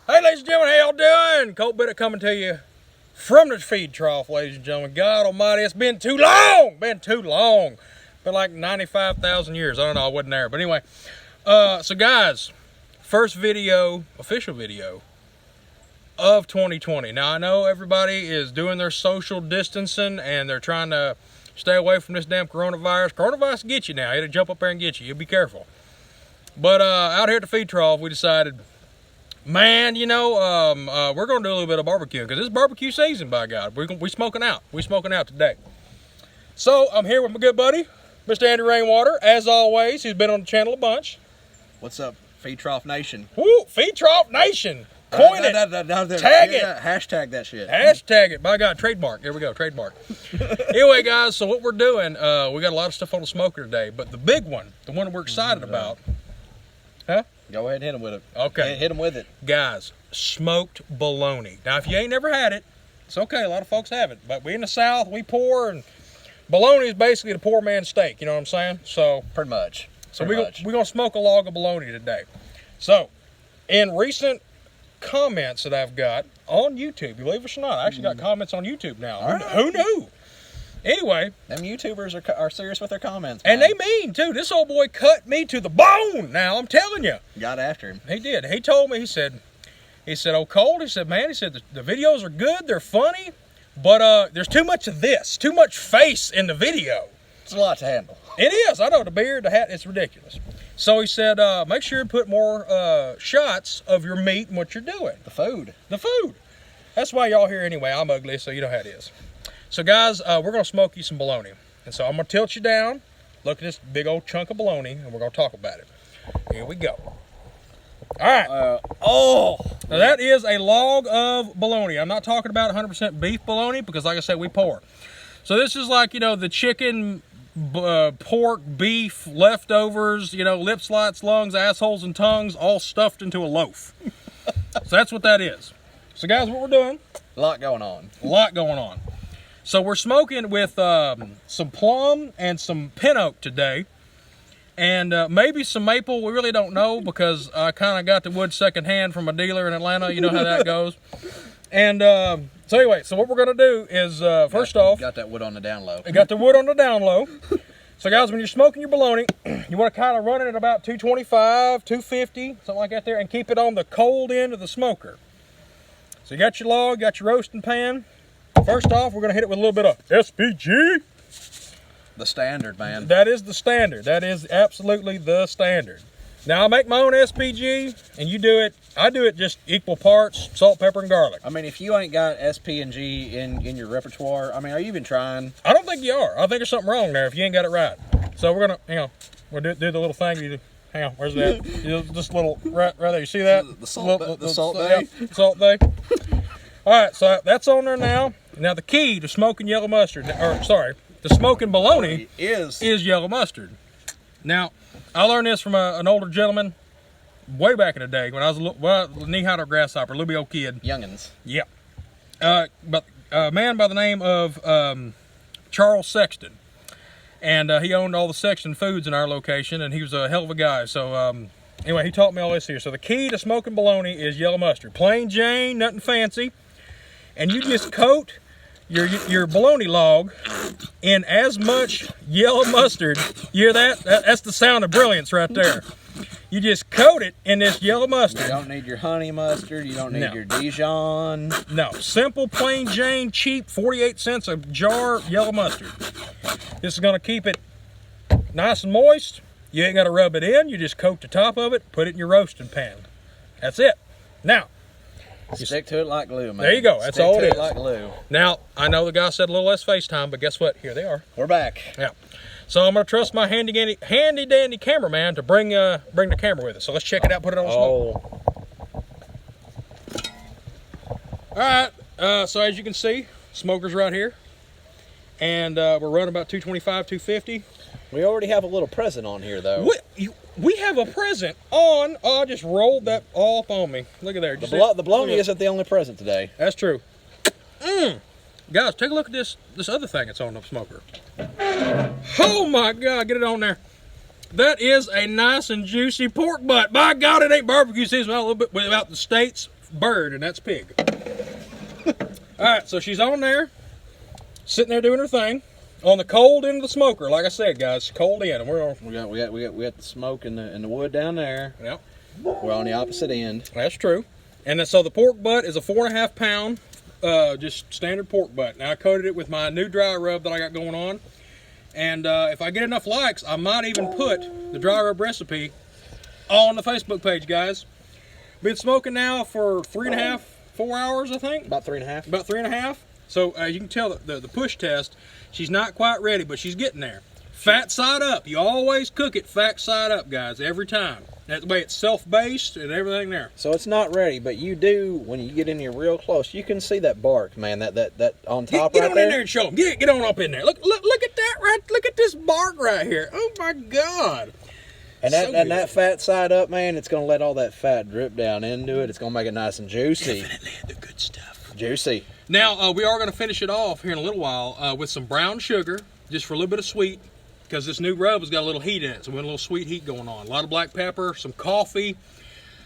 Hey, ladies and gentlemen, how y'all doing? Colt Bennett coming to you from the feed trough, ladies and gentlemen. God almighty, it's been too long. Been like 95,000 years. I don't know, I wasn't there. But anyway, so guys, first video, official video of 2020. Now, I know everybody is doing their social distancing and they're trying to stay away from this damn coronavirus. Coronavirus will get you now. It'll jump up there and get you. You'll be careful. But out here at the feed trough, we decided, man, you know, we're going to do a little bit of barbecue because it's barbecue season, by God. We smoking out. We smoking out today. So I'm here with my good buddy, Mr. Andy Rainwater. As always, he's been on the channel a bunch. What's up, Feed Trough Nation? Woo, Feed Trough Nation. Coin it. Tag it. Hashtag that shit. Hashtag it. By God, trademark. Here we go, trademark. Anyway, guys, so what we're doing, we got a lot of stuff on the smoker today, but the big one, the one we're excited about, huh? Go ahead and hit him with it. Okay. Hit him with it. Guys, smoked bologna. Now, if you ain't never had it, it's okay. A lot of folks have it. But we in the South, we poor, and bologna is basically the poor man's steak. You know what I'm saying? So Pretty much. we're going to smoke a log of bologna today. So, in recent comments that I've got on YouTube, you believe it or not, I actually got comments on YouTube now. All right. Who knew? Anyway. Them YouTubers are serious with their comments, Man. And they mean, too. This old boy cut me to the bone. Now, I'm telling you. Got after him. He did. He told me, he said, oh, Colt, he said, man, he said, the videos are good, they're funny, but there's too much of this, too much face in the video. It's a lot to handle. It is. I know, the beard, the hat, it's ridiculous. So he said, make sure you put more shots of your meat and what you're doing. The food. The food. That's why y'all here anyway. I'm ugly, so you know how it is. So, guys, we're going to smoke you some bologna. And so I'm going to tilt you down, look at this big old chunk of bologna, and we're going to talk about it. Here we go. All right. Now that is a log of bologna. I'm not talking about 100% beef bologna because, like I said, we poor. So this is like, you know, the chicken, pork, beef, leftovers, you know, lip slots, lungs, assholes, and tongues all stuffed into a loaf. So that's what that is. So, guys, what we're doing. A lot going on. A lot going on. So we're smoking with some plum and some pin oak today. And maybe some maple. We really don't know because I kind of got the wood secondhand from a dealer in Atlanta. You know how that goes. And so anyway, so what we're going to do is, first off. Got that wood on the down low. Got the wood on the down low. So guys, when you're smoking your bologna, you want to kind of run it at about 225, 250, something like that there, and keep it on the cold end of the smoker. So you got your log, got your roasting pan. First off, we're going to hit it with a little bit of SPG. The standard, man. That is the standard. That is absolutely the standard. Now, I make my own SPG, and you do it. I do it just equal parts, salt, pepper, and garlic. I mean, if you ain't got SP&G in your repertoire, I mean, are you even trying? I don't think you are. I think there's something wrong there if you ain't got it right. So we're going to, hang on, we'll do the little thing. You do. Hang on, where's that? This little, right there, you see that? The salt bay. Yeah, salt bay. All right, so that's on there now. Now, the key to smoking yellow mustard, the smoking bologna is yellow mustard. Now, I learned this from an older gentleman way back in the day when I was a knee-high to a grasshopper, a little old kid. Youngins. Yep. But a man by the name of Charles Sexton. And he owned all the Sexton Foods in our location, and he was a hell of a guy. So, anyway, he taught me all this here. So the key to smoking bologna is yellow mustard. Plain Jane, nothing fancy. And you just coat your bologna log in as much yellow mustard. You hear that? That's the sound of brilliance right there. You just coat it in this yellow mustard. You don't need your honey mustard. You don't need your Dijon. No. Simple, plain Jane, cheap, 48 cents a jar yellow mustard. This is going to keep it nice and moist. You ain't got to rub it in. You just coat the top of it, put it in your roasting pan. That's it. Now, stick to it like glue, man. There you go. That's all it is. Stick to it like glue. Now, I know the guy said a little less FaceTime, but guess what? Here they are. We're back. Yeah. So I'm going to trust my handy dandy cameraman to bring the camera with us. So let's check it out, put it on smoke. All right. So as you can see, smoker's right here. And we're running about 225, 250. We already have a little present on here, though. We have a present on. Oh, I just rolled that all up on me. Look at there. The bologna isn't the only present today. That's true. Guys, take a look at this other thing that's on the smoker. Oh my God, get it on there. That is a nice and juicy pork butt. By God, it ain't barbecue season without the States bird, and that's pig. All right, so she's on there, sitting there doing her thing on the cold end of the smoker. Like I said, guys, cold end. And we're on. We got the smoke in the wood down there. Yep. We're on the opposite end. That's true. And then, so the pork butt is a 4.5 pound, just standard pork butt. Now I coated it with my new dry rub that I got going on. And if I get enough likes, I might even put the dry rub recipe on the Facebook page, guys. Been smoking now for 3.5, 4 hours, I think. About 3.5. About 3.5. So you can tell that the push test, she's not quite ready, but she's getting there. Fat side up. You always cook it fat side up, guys, every time. That way it's self-based and everything there. So it's not ready, but you do, when you get in here real close, you can see that bark, man, that on top get right on there. in there and show them. Get on up in there. Look at that right. Look at this bark right here. Oh my God. And that fat side up, man, it's gonna let all that fat drip down into it. It's gonna make it nice and juicy. Definitely the good stuff. Juicy. Now we are gonna finish it off here in a little while with some brown sugar, just for a little bit of sweet. Because this new rub has got a little heat in it, so we want a little sweet heat going on. A lot of black pepper, some coffee,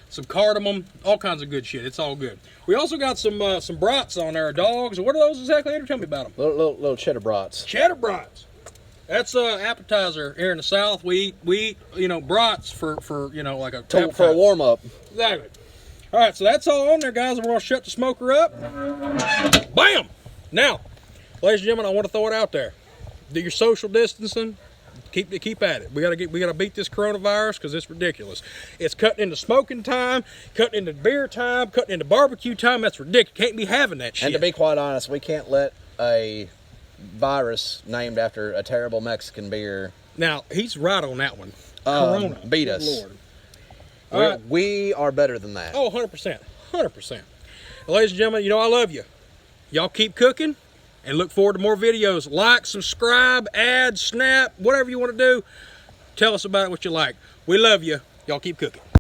some cardamom, all kinds of good shit. It's all good. We also got some brats on there, dogs. What are those exactly? Andrew, tell me about them. Little cheddar brats. Cheddar brats. That's an appetizer here in the South. We eat brats for like a For a warm up. Exactly. All right, so that's all on there, guys. We're gonna shut the smoker up. Bam. Now, ladies and gentlemen, I want to throw it out there. Do your social distancing. Keep at it. We gotta beat this coronavirus because it's ridiculous. It's cutting into smoking time, cutting into beer time, cutting into barbecue time. That's ridiculous. Can't be having that shit. And to be quite honest, we can't let a virus named after a terrible Mexican beer. Now he's right on that one. Corona beat us. Lord. All right. We are better than that. Oh, 100%, 100%. Ladies and gentlemen, I love you. Y'all keep cooking. And look forward to more videos. Like, subscribe, add, snap, whatever you want to do. Tell us about it, what you like. We love you. Y'all keep cooking.